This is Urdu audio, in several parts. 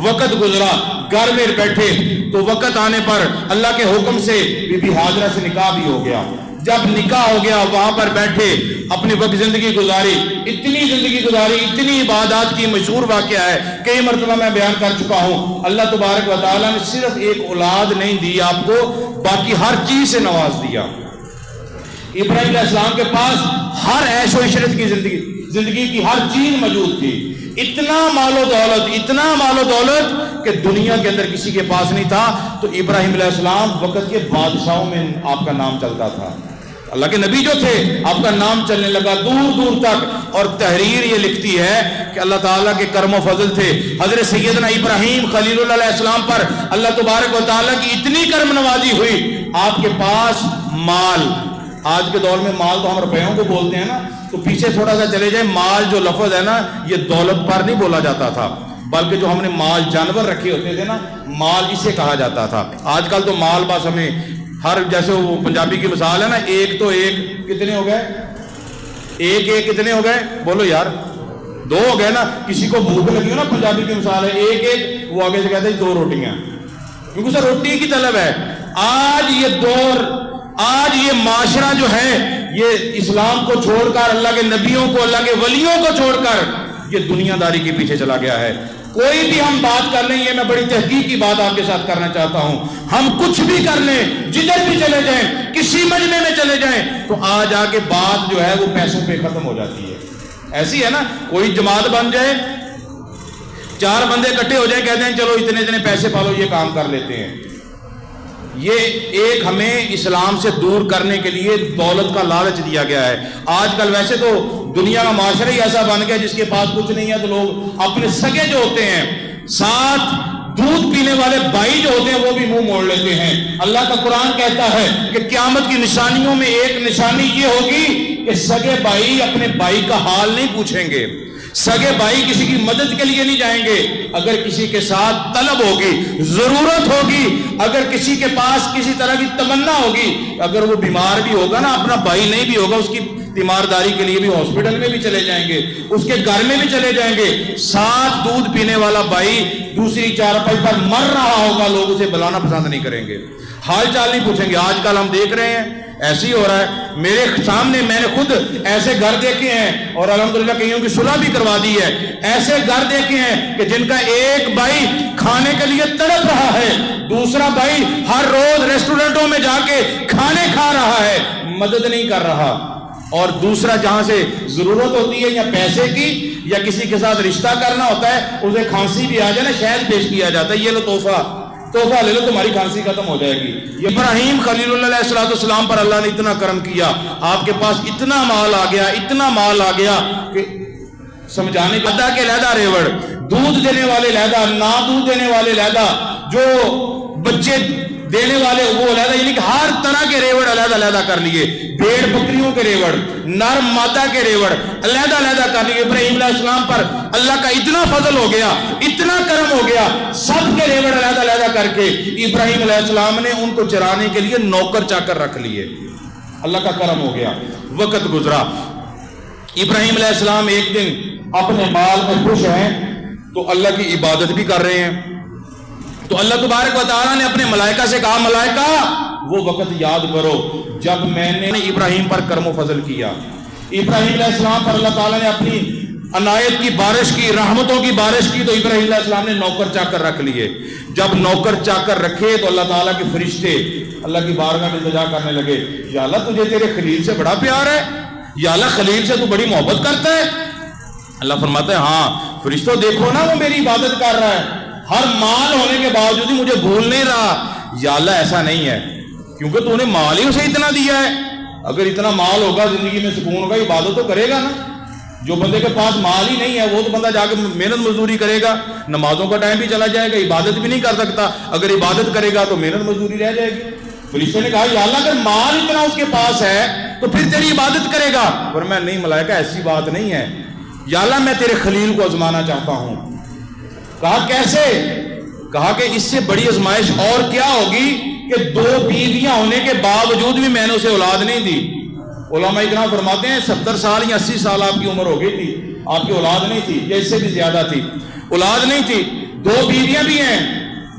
وقت گزرا، گھر میں بیٹھے تو وقت آنے پر اللہ کے حکم سے بی بی ہاجرہ سے نکاح بھی ہو گیا۔ جب نکاح ہو گیا وہاں پر بیٹھے اپنی وقت زندگی گزاری، اتنی زندگی گزاری، اتنی عبادات کی، مشہور واقعہ ہے، کئی مرتبہ میں بیان کر چکا ہوں۔ اللہ تبارک و تعالیٰ نے صرف ایک اولاد نہیں دی آپ کو، باقی ہر چیز سے نواز دیا۔ ابراہیم علیہ السلام کے پاس ہر عیش و عشرت کی زندگی کی ہر چیز موجود تھی، اتنا مال و دولت، اتنا مال و دولت کہ دنیا کے اندر کسی کے پاس نہیں تھا۔ تو ابراہیم علیہ السلام وقت کے بادشاہوں میں آپ کا نام چلتا تھا، اللہ کے نبی جو تھے آپ کا نام چلنے لگا دور دور تک۔ اور تحریر یہ لکھتی ہے کہ اللہ تعالیٰ کے کرم و فضل تھے، حضرت سیدنا ابراہیم خلیل اللہ علیہ السلام پر اللہ تبارک و تعالیٰ کی اتنی کرم نوازی ہوئی، آپ کے پاس مال، آج کے دور میں مال تو ہم روپیوں کو بولتے ہیں نا، تو پیچھے تھوڑا سا چلے جائیں، مال جو لفظ ہے نا یہ دولت پر نہیں بولا جاتا تھا، بلکہ جو ہم نے مال جانور رکھے ہوتے تھے نا، مال اسے کہا جاتا تھا۔ آج کل تو مال بس ہمیں ہر، جیسے وہ پنجابی کی مثال ہے نا، ایک تو ایک کتنے ہو گئے، ایک ایک کتنے ہو گئے، بولو یار، دو ہو گئے نا۔ کسی کو بھوک لگی ہو نا، پنجابی کی مثال ہے ایک ایک، وہ آگے سے کہتے ہیں دو روٹیاں، کیونکہ سر روٹی کی طلب ہے۔ آج یہ دور، آج یہ معاشرہ جو ہے یہ اسلام کو چھوڑ کر، اللہ کے نبیوں کو، اللہ کے ولیوں کو چھوڑ کر یہ دنیا داری کے پیچھے چلا گیا ہے۔ کوئی بھی ہم بات کر لیں، یہ میں بڑی تحقیق کی بات آپ کے ساتھ کرنا چاہتا ہوں، ہم کچھ بھی کر لیں، جدھر بھی چلے جائیں، کسی مجمع میں چلے جائیں، تو آج آ کے بات جو ہے وہ پیسوں پہ ختم ہو جاتی ہے۔ ایسی ہے نا، کوئی جماعت بن جائے، چار بندے اکٹھے ہو جائیں، کہتے ہیں چلو اتنے اتنے پیسے پالو، یہ کام کر لیتے ہیں۔ یہ ایک ہمیں اسلام سے دور کرنے کے لیے دولت کا لالچ دیا گیا ہے۔ آج کل ویسے تو دنیا کا معاشرہ ہی ایسا بن گیا، جس کے پاس کچھ نہیں ہے تو لوگ اپنے سگے جو ہوتے ہیں، ساتھ دودھ پینے والے بھائی جو ہوتے ہیں، وہ بھی منہ موڑ لیتے ہیں۔ اللہ کا قرآن کہتا ہے کہ قیامت کی نشانیوں میں ایک نشانی یہ ہوگی کہ سگے بھائی اپنے بھائی کا حال نہیں پوچھیں گے، سگے بھائی کسی کی مدد کے لیے نہیں جائیں گے۔ اگر کسی کے ساتھ طلب ہوگی، ضرورت ہوگی، اگر کسی کے پاس کسی طرح کی تمنا ہوگی، اگر وہ بیمار بھی ہوگا نا، اپنا بھائی نہیں بھی ہوگا، اس کی تیمارداری کے لیے بھی ہاسپٹل میں بھی چلے جائیں گے، اس کے گھر میں بھی چلے جائیں گے۔ ساتھ دودھ پینے والا بھائی دوسری چارپائی پر مر رہا ہوگا، لوگ اسے بلانا پسند نہیں کریں گے، حال چال نہیں پوچھیں گے۔ آج کل ہم دیکھ رہے ہیں ایسے ہی ہو رہا ہے، میرے سامنے میں نے خود ایسے گھر دیکھے ہیں، اور الحمدللہ کئیوں کی صلح بھی کروا دی ہے۔ ایسے گھر دیکھے ہیں کہ جن کا ایک بھائی کھانے کے لیے تڑپ رہا ہے، دوسرا بھائی ہر روز ریسٹورنٹوں میں جا کے کھانے کھا رہا ہے، مدد نہیں کر رہا، اور دوسرا جہاں سے ضرورت ہوتی ہے یا پیسے کی یا کسی کے ساتھ رشتہ کرنا ہوتا ہے، اسے کھانسی بھی آ جائے نا، شہد پیش کیا جاتا ہے، یہ لو تحفہ لے لو، تمہاری کھانسی ختم ہو جائے گی۔ ابراہیم خلیل اللہ علیہ السلام پر اللہ نے اتنا کرم کیا، آپ کے پاس اتنا مال آ گیا، اتنا مال آ گیا کہ سمجھانے کا ادا کے لہدہ ریوڑ، دودھ دینے والے لہدہ، نہ دودھ دینے والے لہدہ، جو بچے دینے والے وہ علیحدہ، یعنی کہ ہر طرح کے ریوڑ علیحدہ علیحدہ کر لیے، بھیڑ بکریوں کے ریوڑ، نر مادہ کے ریوڑ علیحدہ علیحدہ کر لیے۔ ابراہیم علیہ السلام پر اللہ کا اتنا فضل ہو گیا، اتنا کرم ہو گیا، سب کے ریوڑ علیحدہ علیحدہ کر کے ابراہیم علیہ السلام نے ان کو چرانے کے لیے نوکر چاکر رکھ لیے۔ اللہ کا کرم ہو گیا، وقت گزرا، ابراہیم علیہ السلام ایک دن اپنے مال میں خوش ہیں تو اللہ کی عبادت بھی کر رہے ہیں، تو اللہ تبارک و تعالیٰ نے اپنے ملائکہ سے کہا، ملائکہ وہ وقت یاد کرو جب میں نے ابراہیم پر کرم و فضل کیا۔ ابراہیم علیہ السلام پر اللہ تعالیٰ نے اپنی عنایت کی بارش کی، رحمتوں کی بارش کی، تو ابراہیم علیہ السلام نے نوکر چاکر رکھ لیے۔ جب نوکر چاکر رکھے تو اللہ تعالیٰ کے فرشتے اللہ کی بارگاہ میں التجا کرنے لگے، یا اللہ تجھے تیرے خلیل سے بڑا پیار ہے، یا اللہ خلیل سے تو بڑی محبت کرتا ہے۔ اللہ فرماتا ہے ہاں فرشتوں دیکھو نا، وہ میری عبادت کر رہا ہے، ہر مال ہونے کے باوجود ہی مجھے بھول نہیں رہا۔ یا اللہ ایسا نہیں ہے، کیونکہ تو نے مال ہی اسے اتنا دیا ہے، اگر اتنا مال ہوگا زندگی میں سکون ہوگا، عبادت تو کرے گا نا۔ جو بندے کے پاس مال ہی نہیں ہے وہ تو بندہ جا کے محنت مزدوری کرے گا، نمازوں کا ٹائم بھی چلا جائے گا، عبادت بھی نہیں کر سکتا، اگر عبادت کرے گا تو محنت مزدوری رہ جائے گی۔ فرشتے نے کہا یا اللہ اگر مال اتنا اس کے پاس ہے تو پھر تیری عبادت کرے گا؟ فرمایا نہیں ملائکہ ایسی بات نہیں ہے، یا اللہ میں تیرے خلیل کو آزمانا چاہتا ہوں۔ کہا کیسے؟ کہا کہ اس سے بڑی آزمائش اور کیا ہوگی کہ 2 بیویاں ہونے کے باوجود بھی میں نے اسے اولاد نہیں دی۔ علماء اکرام فرماتے ہیں 70 سال یا 80 سال آپ کی عمر ہو گئی تھی، آپ کی اولاد نہیں تھی، یا اس سے بھی زیادہ تھی، اولاد نہیں تھی، دو بیویاں بھی ہیں،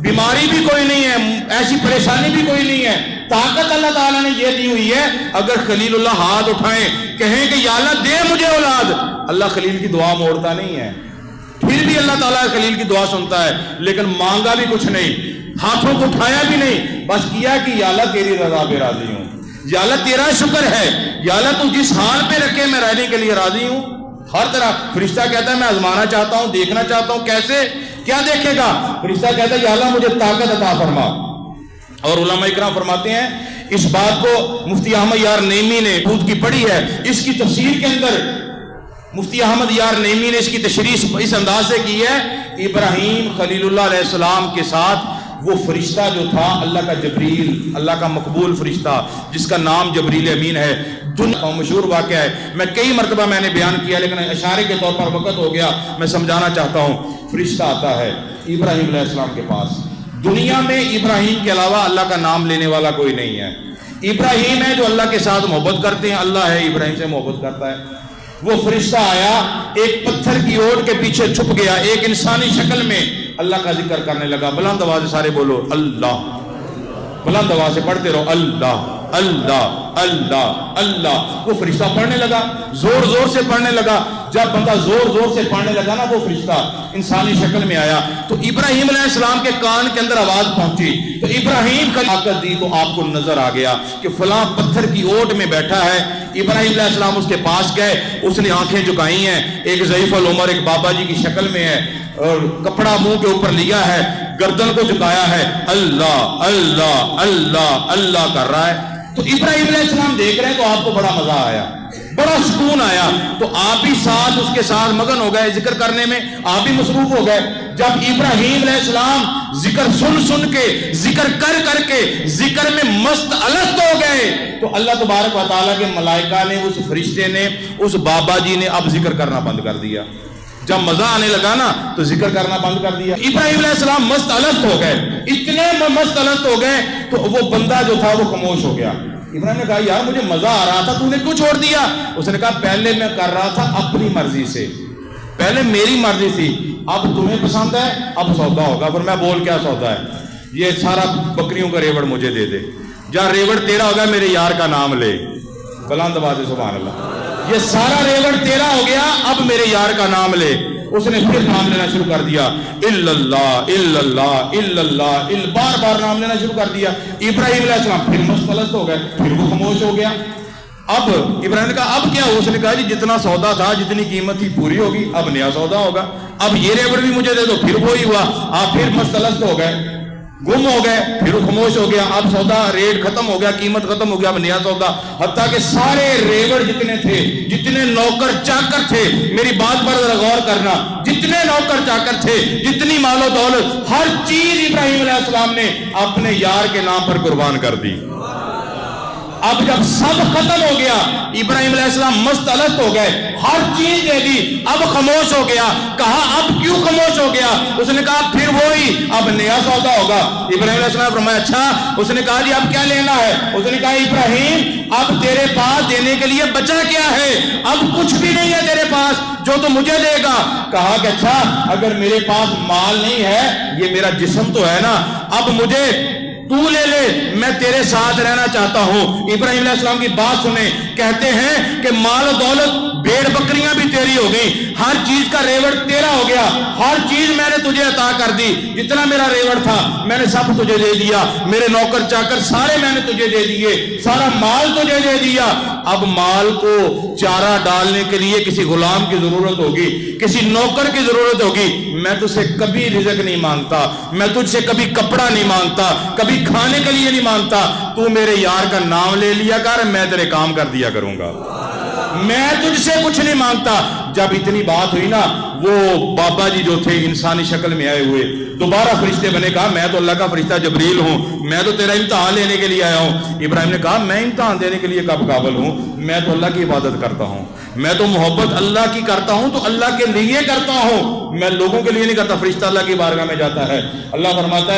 بیماری بھی کوئی نہیں ہے، ایسی پریشانی بھی کوئی نہیں ہے، طاقت اللہ تعالیٰ نے یہ دی ہوئی ہے۔ اگر خلیل اللہ ہاتھ اٹھائیں کہیں کہ یا اللہ دے مجھے اولاد، اللہ خلیل کی دعا موڑتا نہیں ہے، پھر بھی اللہ تعالیٰ خلیل کی دعا سنتا ہے، لیکن مانگا بھی کچھ نہیں، ہاتھوں کو اٹھایا بھی نہیں، بس کیا کہ یا اللہ تیری رضا پہ راضی ہوں، یا اللہ تیرا شکر ہے، یا اللہ تو جس حال پہ رکھے میں رہنے کے لیے راضی ہوں۔ ہر طرح فرشتہ کہتا ہے میں آزمانا چاہتا ہوں، دیکھنا چاہتا ہوں، کیسے؟ کیا دیکھے گا؟ فرشتہ کہتا ہے یا اللہ مجھے طاقت عطا فرما۔ اور علماء اکرام فرماتے ہیں اس بات کو مفتی احمد یار نعیمی نے خود کی پڑھی ہے، اس کی تفسیر کے اندر مفتی احمد یار نعیمی نے اس کی تشریح اس انداز سے کی ہے، ابراہیم خلیل اللہ علیہ السلام کے ساتھ وہ فرشتہ جو تھا اللہ کا جبریل، اللہ کا مقبول فرشتہ جس کا نام جبریل امین ہے، دنیا مشہور واقعہ ہے، میں کئی مرتبہ میں نے بیان کیا لیکن اشارے کے طور پر وقت ہو گیا، میں سمجھانا چاہتا ہوں۔ فرشتہ آتا ہے ابراہیم علیہ السلام کے پاس، دنیا میں ابراہیم کے علاوہ اللہ کا نام لینے والا کوئی نہیں ہے، ابراہیم ہے جو اللہ کے ساتھ محبت کرتے ہیں، اللہ ہے ابراہیم سے محبت کرتا ہے۔ وہ فرشتہ آیا، ایک پتھر کی اوٹ کے پیچھے چھپ گیا، ایک انسانی شکل میں اللہ کا ذکر کرنے لگا۔ بلند آواز سے سارے بولو اللہ، بلند آواز سے پڑھتے رہو اللہ اللہ اللہ اللہ۔ وہ فرشتہ پڑھنے لگا، زور زور سے پڑھنے لگا۔ جب بندہ زور زور سے پڑھنے لگا نا، وہ فرشتہ انسانی شکل میں آیا تو ابراہیم علیہ السلام کے کان کے اندر آواز پہنچی، تو ابراہیم کا طاقت دی تو آپ کو نظر آ گیا کہ فلاں پتھر کی اوٹ میں بیٹھا ہے۔ ابراہیم علیہ السلام اس کے پاس گئے، اس نے آنکھیں جھکائی ہیں، ایک ضعیف العمر ایک بابا جی کی شکل میں ہے اور کپڑا منہ کے اوپر لیا ہے، گردن کو جھکایا ہے، اللہ اللہ اللہ اللہ کر رہا ہے۔ تو ابراہیم علیہ السلام دیکھ رہے ہیں تو آپ کو بڑا مزہ آیا، بڑا سکون آیا، تو آپ بھی ساتھ اس کے ساتھ مگن ہو گئے، ذکر کرنے میں آپ بھی مصروف ہو گئے۔ جب ابراہیم علیہ السلام ذکر سن کے ذکر کر کے ذکر میں مست الست ہو گئے تو اللہ تبارک و تعالیٰ کے ملائکہ نے، اس فرشتے نے، اس بابا جی نے اب ذکر کرنا بند کر دیا۔ جب مزہ آنے لگا نا تو ذکر کرنا بند کر دیا۔ ابراہیم علیہ السلام مست الست ہو گئے، اتنے مست الست ہو گئے تو وہ بندہ جو تھا وہ خاموش ہو گیا۔ ابراہیم نے کہا یار مجھے مزہ آ رہا تھا، تو نے کیوں چھوڑ دیا؟ اس نے کہا پہلے میں کر رہا تھا اپنی مرضی سے، پہلے میری مرضی تھی، اب تمہیں پسند ہے، اب سودا ہوگا۔ پھر میں بول کیا سودا ہے؟ یہ سارا بکریوں کا ریوڑ مجھے دے دے، جہاں ریوڑ تیرا ہوگا میرے یار کا نام لے، بلند آواز سے سبحان اللہ، یہ سارا ریوڑ تیرا ہو گیا، اب میرے یار کا نام لے۔ اس نے پھر نام لینا شروع کر دیا، الا اللہ الا اللہ الا اللہ، بار بار نام لینا شروع کر دیا۔ ابراہیم علیہ السلام پھر مستلست ہو گئے، پھر وہ خاموش ہو گیا۔ اب ابراہیم نے کہا اب کیا ہو؟ اس نے کہا جی جتنا سودا تھا، جتنی قیمت تھی پوری ہوگی، اب نیا سودا ہوگا، اب یہ ریوڑ بھی مجھے دے دو۔ پھر وہی ہوا، آپ پھر مستلست ہو گئے، گم ہو گئے، پھر وہ خاموش ہو گیا۔ اب سودا ریٹ ختم ہو گیا، قیمت ختم ہو گیا، اب نیا سودا۔ حتیٰ کہ سارے ریوڑ جتنے تھے، جتنے نوکر چاکر تھے، میری بات پر ذرا غور کرنا، جتنے نوکر چاکر تھے، جتنی مال و دولت، ہر چیز ابراہیم علیہ السلام نے اپنے یار کے نام پر قربان کر دی۔ اب جب سب ختم ہو گیا، ابراہیم علیہ السلام مست الست ہو گئے، ہر چیز دے دی، اب خاموش ہو گیا۔ کہا اب کیوں خاموش ہو گیا؟ اس نے کہا پھر وہی، اب نیا سودا ہوگا۔ ابراہیم علیہ السلام فرمایا اچھا؟ اس نے کہا جی اب کیا لینا ہے؟ اس نے کہا ابراہیم اب تیرے پاس دینے کے لیے بچا کیا ہے؟ اب کچھ بھی نہیں ہے تیرے پاس جو تو مجھے دے گا۔ کہا کہ اچھا اگر میرے پاس مال نہیں ہے، یہ میرا جسم تو ہے نا، اب مجھے تو لے لے، میں تیرے ساتھ رہنا چاہتا ہوں۔ ابراہیم علیہ السلام کی بات سنیں، کہتے ہیں کہ مال و دولت، بھیڑ بکریاں بھی تیری ہو گئی، ہر چیز کا ریوڑ تیرا ہو گیا، ہر چیز میں نے تجھے عطا کر دی، جتنا میرا ریوڑ تھا میں نے سب تجھے دے دیا، میرے نوکر چاکر سارے میں نے تجھے دے دیے، سارا مال تجھے دے دیا۔ اب مال کو چارہ ڈالنے کے لیے کسی غلام کی ضرورت ہوگی، کسی نوکر کی ضرورت ہوگی۔ میں تجھ سے کبھی رزق نہیں مانگتا، میں تجھ سے کبھی کپڑا نہیں مانگتا، کبھی کھانے کے لیے نہیں مانگتا، تو میرے یار کا نام لے لیا کر، میں تیرے کام کر دیا کروں گا، میں تجھ سے کچھ نہیں مانگتا۔ جب اتنی بات ہوئی نا، وہ بابا جی جو تھے انسانی شکل میں آئے ہوئے دوبارہ فرشتے بنے، کہا میں تو اللہ کا فرشتہ جبریل ہوں، میں تو تیرا امتحان لینے کے لیے آیا ہوں۔ ابراہیم نے کہا میں امتحان دینے کے لیے کب قابل ہوں؟ میں تو اللہ کی عبادت کرتا ہوں، میں تو محبت اللہ کی کرتا ہوں، تو اللہ کے لیے کرتا ہوں، میں لوگوں کے لیے نہیں کرتا۔ فرشتہ اللہ کی بارگاہ میں جاتا ہے، اللہ فرماتا ہے